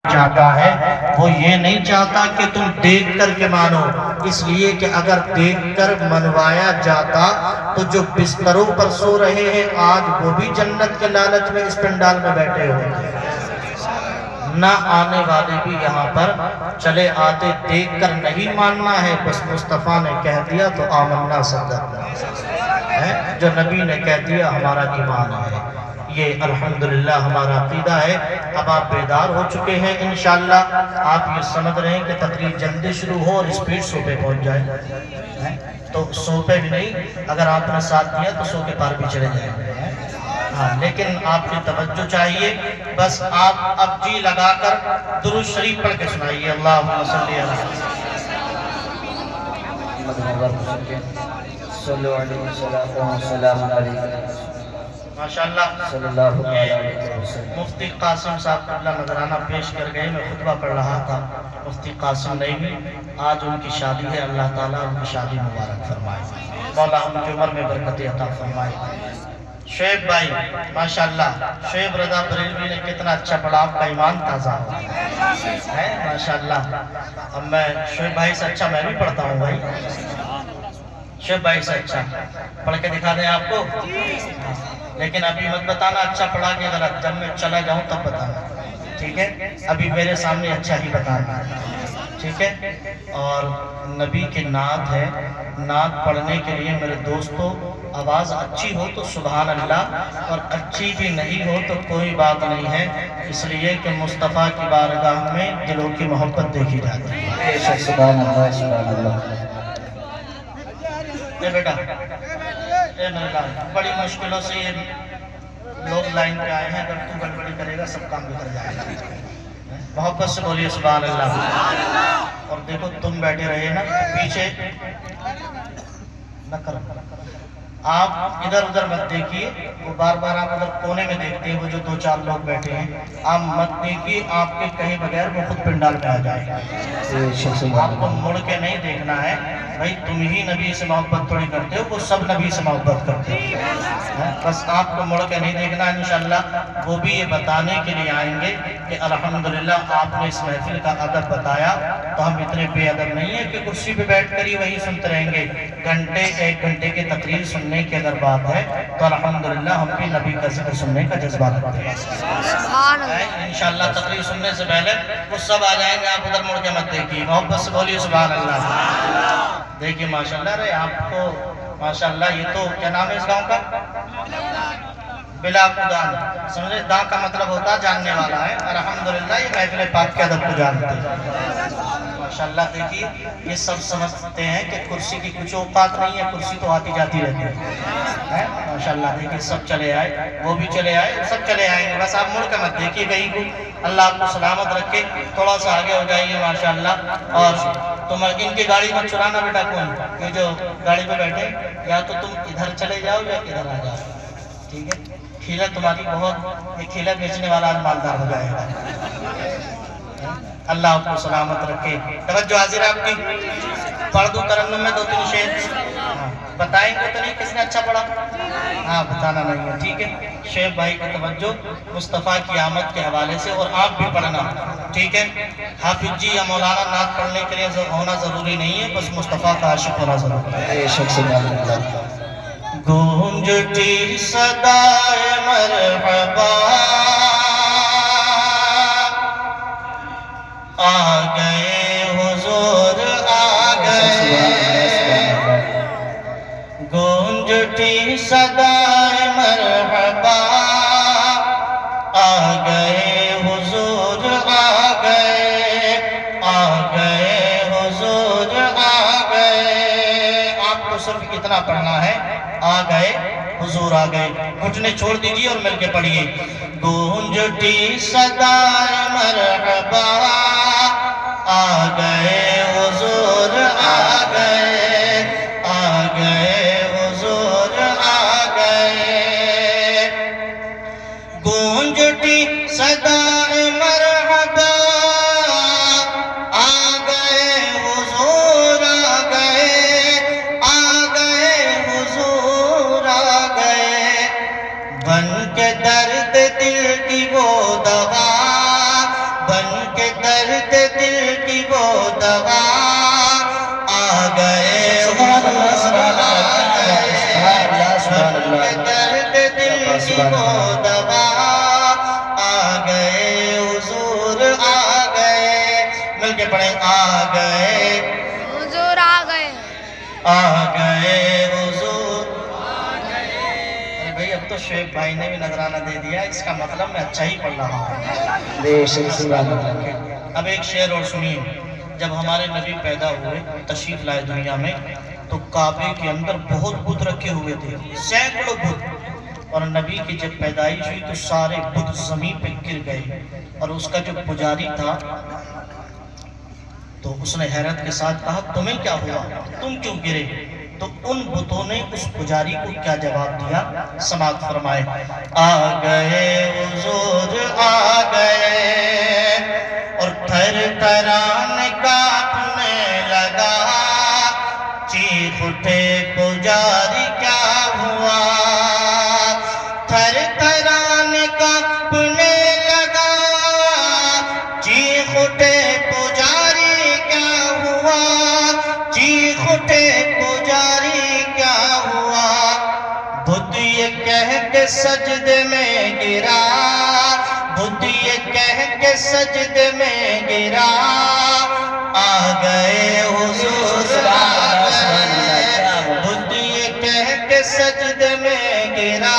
چاہتا ہے وہ یہ نہیں چاہتا کہ تم دیکھ کر کے مانو، اس لیے کہ اگر دیکھ کر منوایا جاتا تو جو بستروں پر سو رہے ہیں آج وہ بھی جنت کے لالچ میں اس پنڈال میں بیٹھے ہوتے ہیں، نہ آنے والے بھی یہاں پر چلے آتے۔ دیکھ کر نہیں ماننا ہے، بس مصطفیٰ نے کہہ دیا تو آمنا صدقنا، جو نبی نے کہہ دیا ہمارا ایمان ہے۔ یہ الحمدللہ ہمارا عقیدہ ہے۔ اب آپ بیدار ہو چکے ہیں انشاءاللہ، آپ یہ سمجھ رہے ہیں کہ تقریر جلدی شروع ہو اور اسپیڈ سو پہ پہنچ جائے، تو سو پہ بھی نہیں، اگر آپ نے ساتھ دیا تو سو کے پار بھی چلے جائیں گے، ہاں، لیکن آپ کی توجہ چاہیے، بس آپ اب جی لگا کر درود شریف پڑھ کے سنائیے، اللہم صلی علیہ وسلم۔ ماشاءاللہ صلی اللہ علیہ وسلم۔ مفتی قاسم صاحب قبلہ نظرانہ پیش کر گئے، میں خطبہ پڑھ رہا تھا، مفتی قاسم نعیمی، آج ان کی شادی ہے، اللہ تعالیٰ ان کی شادی مبارک فرمائے، مولا ان کی عمر میں برکت عطا فرمائے۔ شعیب بھائی ماشاءاللہ، شعیب رضا بریلوی نے کتنا اچھا پڑھا، آپ کا ایمان تازہ ہے ماشاءاللہ۔ اب میں شعیب بھائی سے اچھا میں بھی پڑھتا ہوں بھائی، شعیب بھائی سے اچھا پڑھ کے دکھا دیں آپ کو، لیکن ابھی مت بتانا اچھا پڑھا کہ غلط، جب میں چلا جاؤں تب بتانا، ٹھیک ہے؟ ابھی میرے سامنے اچھا ہی بتانا، ٹھیک ہے؟ اور نبی کی نعت ہے، نعت پڑھنے کے لیے میرے دوستو آواز اچھی ہو تو سبحان اللہ، اور اچھی بھی نہیں ہو تو کوئی بات نہیں ہے، اس لیے کہ مصطفیٰ کی بارگاہ میں دلوں کی محبت دیکھی جاتی ہے۔ سبحان اللہ، سبحان اللہ۔ اے بیٹا، اے میرے لائن، بڑی مشکلوں سے یہ لوگ لائن پہ آئے ہیں، اگر تو گڑبڑی کرے گا سب کام بگڑ جائے گا۔ محبت سے بولیے سبحان اللہ۔ اور دیکھو تم بیٹھے رہے نا پیچھے نہ کرو، آپ ادھر ادھر مت دیکھیے، وہ بار بار آپ ادھر کونے میں دیکھتے ہیں، وہ جو دو چار لوگ بیٹھے ہیں، آپ مت دیکھیے، آپ کے کہیں بغیر وہ خود پنڈال میں آ جائے گا۔ آپ کو مڑ کے نہیں دیکھنا ہے، بھائی تم ہی نبی سے محبت تھوڑی کرتے ہو، وہ سب نبی سے محبت کرتے ہو، بس آپ کو مڑ کے نہیں دیکھنا۔ انشاءاللہ وہ بھی یہ بتانے کے لیے آئیں گے کہ الحمدللہ آپ نے اس محفل کا ادب بتایا، تو ہم اتنے بے ادب نہیں ہیں کہ کرسی پہ بیٹھ کر ہی وہی سنتے رہیں گے، گھنٹے ایک گھنٹے کی تقریر سننے کی اگر بات ہے تو الحمدللہ ہم بھی نبی کا ذکر سننے کا جذبہ رکھتے ہیں۔ انشاءاللہ تقریر سننے سے پہلے وہ سب آ جائیں گے، آپ ادھر مڑ کے مت دیکھیے، محبت سے بولیے سبحان اللہ۔ دیکھیے ماشاءاللہ، رہے آپ کو ماشاءاللہ، یہ تو کیا نام ہے اس گاؤں کا؟ بلا قدان، سمجھے داں کا مطلب ہوتا جاننے والا ہے، الحمدللہ یہ محفل پاک کے ادب کو جانتے ہیں ماشاءاللہ۔ دیکھیے یہ سب سمجھتے ہیں کہ کرسی کی کچھ اوقات نہیں ہے، کرسی تو آتی جاتی رہتی ہے ماشاءاللہ۔ دیکھیے سب چلے آئے، وہ بھی چلے آئے، سب چلے آئیں گے، بس آپ مڑ کے مت دیکھیے کہیں کو، اللہ آپ کو سلامت رکھے، تھوڑا سا آگے ہو جائیے ماشاءاللہ۔ اور تم ان کی گاڑی میں چرانا بیٹا، کون یہ جو گاڑی پہ بیٹھے، یا تو تم ادھر چلے جاؤ یا ادھر آ جاؤ، ٹھیک ہے؟ کھیلا تمہاری بہت، یہ کھیلا بیچنے والا آج مالدار ہو جائے گا، اللہ آپ کو سلامت رکھے۔ توجہ حاضر آپ کی، پڑھ دوں ترنم میں دو تین شعر، بتائیں گے تو نہیں کس نے اچھا پڑھا؟ ہاں بتانا نہیں ہے، ٹھیک ہے؟ شعیب بھائی کی توجہ مصطفیٰ کی آمد کے حوالے سے، اور آپ بھی پڑھنا، ٹھیک ہے؟ حافظ جی یا مولانا نعت پڑھنے کے لیے ہونا ضروری نہیں ہے، بس مصطفیٰ کا عاشق ہونا ضروری ہے۔ گونجتی صدائے مرحبا آ گئے حضور آ گئے، گونجتی صدائے مرحبا آ گئے حضور آ گئے، آ گئے حضور آ گئے۔ آپ کو صرف اتنا پڑھنا ہے، آ گئے حضور آ گئے، گھٹنے چھوڑ دیجئے اور مل کے پڑھیے۔ گونجتی صدائے مرحبا آ گئے حضور آ گئے، آ گئے حضور آ گئے، گونجتی صدائے مرحبا آ گئے حضور آ گئے، آ گئے حضور آ گئے، بن کے درد دل کی وہ دوا کے درد دل کی وہ دوا آ گئے سبحان اللہ سبحان بن کے درد دل کی وہ دوا آ گئے حضور آ گئے مل کے پڑھیں آ گئے حضور آ گئے حضور ارے بھائی اب تو شعیب بھائی نے بھی نذرانہ دے دیا اس کا مطلب میں اچھا ہی پڑھ رہا ہوں بے شک سبحان اللہ اب ایک شعر اور سنیے جب ہمارے نبی پیدا ہوئے تشریف لائے دنیا میں تو کعبے کے اندر بہت بت رکھے ہوئے تھے سینکڑوں بت اور نبی کی جب پیدائش ہوئی تو سارے بت زمین پہ گر گئے اور اس کا جو پجاری تھا تو اس نے حیرت کے ساتھ کہا تمہیں کیا ہوا تم کیوں گرے تو ان بتوں نے اس پجاری کو کیا جواب دیا سماعت فرمائے آ گئے حضور آ گئے اور تھر تھران کانپنے لگا چیخ اٹھے پجاری کیا ہوا تھر تھران کانپنے لگا چیخ اٹھے پجاری کیا ہوا چیخ اٹھے پجاری کیا ہوا بت یہ کہہ کے سجدے میں گرا بت یہ کہہ کے سجدے میں گرا آ گئے حضور آ گئے بت یہ کہہ کے سجدے میں گرا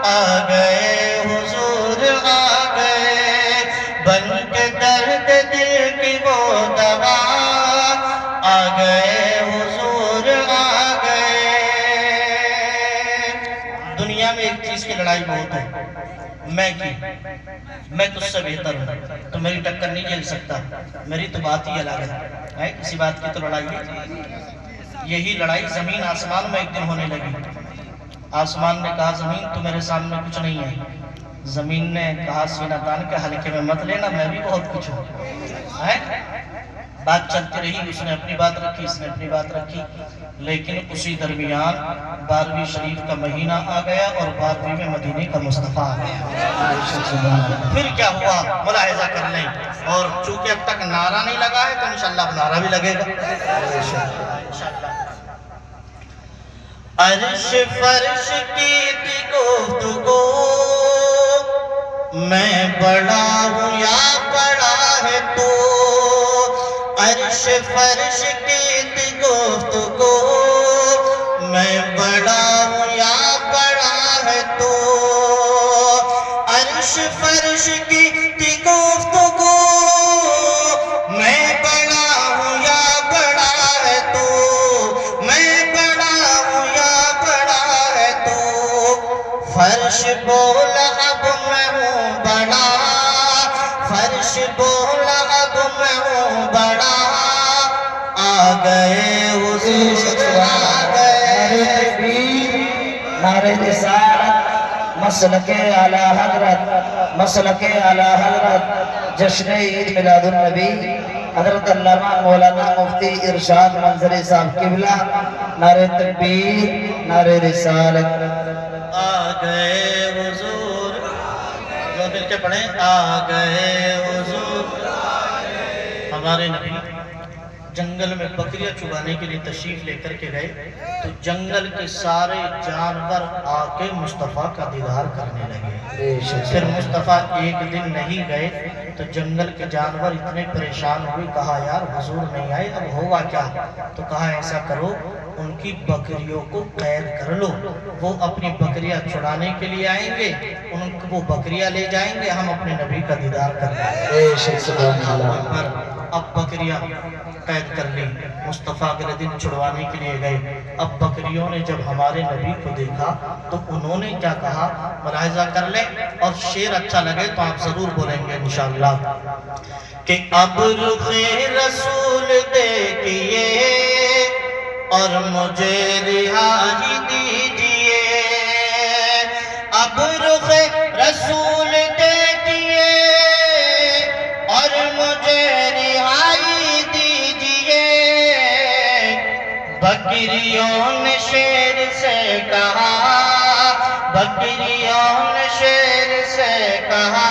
آ گئے حضور آ گئے بن کے درد دل کی وہ دوا آ گئے حضور آ گئے دنیا میں ایک چیز کی لڑائی بہت ہے میں تجھ سے بہتر ہوں تو میری ٹکر نہیں جھیل سکتا میری تو بات ہی الگ ہے کسی بات کی تو لڑائی ہے یہی لڑائی زمین آسمان میں ایک دن ہونے لگی آسمان نے کہا زمین تو میرے سامنے کچھ نہیں ہے زمین نے کہا سینہ تان کے ہلکے میں مت لینا میں بھی بہت کچھ ہوں بات چلتی رہی اس نے اپنی بات رکھی اس نے اپنی بات رکھی لیکن اسی درمیان 12ویں شریف کا مہینہ آ گیا اور 12ویں میں مدینے کا مصطفیٰ آ گیا پھر کیا ہوا ملاحظہ کر لیں اور چونکہ اب تک نعرہ نہیں لگا ہے تو انشاءاللہ اب نعرہ بھی لگے گا عرش فرش کی تھی گفتگو میں بڑا ہوں یا بڑا ہے تو عرش فرش کی تھی گفتگو میں بڑا ہوں یا بڑا ہے تو عرش فرش کی تھی گفتگو میں بڑا ہوں یا بڑا ہے تو میں بڑا ہوں یا بڑا ہے تو فرش بولا اب میں ہوں بڑا فرش بولا اب میں ہوں بڑا آ گئے حضور آ گئے نعرہ رسالت مسلک اعلی حضرت مسلک اعلی حضرت جشن عید میلاد النبی حضرت علامہ مولانا مفتی ارشاد منظری صاحب قبلہ نعرہ تکبیر نعرہ رسالت آ گئے حضور جو مل کے پڑھیں آ گئے حضور ہمارے نبی جنگل میں بکریاں چگانے کے لیے تشریف لے کر کے گئے تو جنگل کے سارے جانور آ کے مصطفیٰ کا دیدار کرنے لگے پھر مصطفیٰ ایک دن نہیں گئے تو جنگل کے جانور اتنے پریشان ہوئے کہا یار حضور نہیں آئے اب ہوا کیا تو کہا ایسا کرو ان کی بکریوں کو قید کر لو وہ اپنی بکریاں چھڑانے کے لیے آئیں گے ان کو وہ بکریاں لے جائیں گے ہم اپنے نبی کا دیدار کر لیں اب بکریاں قید کر لی مصطفیٰ اگلے دن چھڑوانے کے لیے گئے اب بکریوں نے جب ہمارے نبی کو دیکھا تو انہوں نے کیا کہا ملاحظہ کر لیں اور شعر اچھا لگے تو آپ ضرور بولیں گے انشاءاللہ کہ اب رخ رسول دیکھیے اور مجھے رہائی دیجئے اب رخ رسول دیکھیے اور مجھے رہائی دیجئے بکریوں نے شیر سے کہا بکریوں نے شیر سے کہا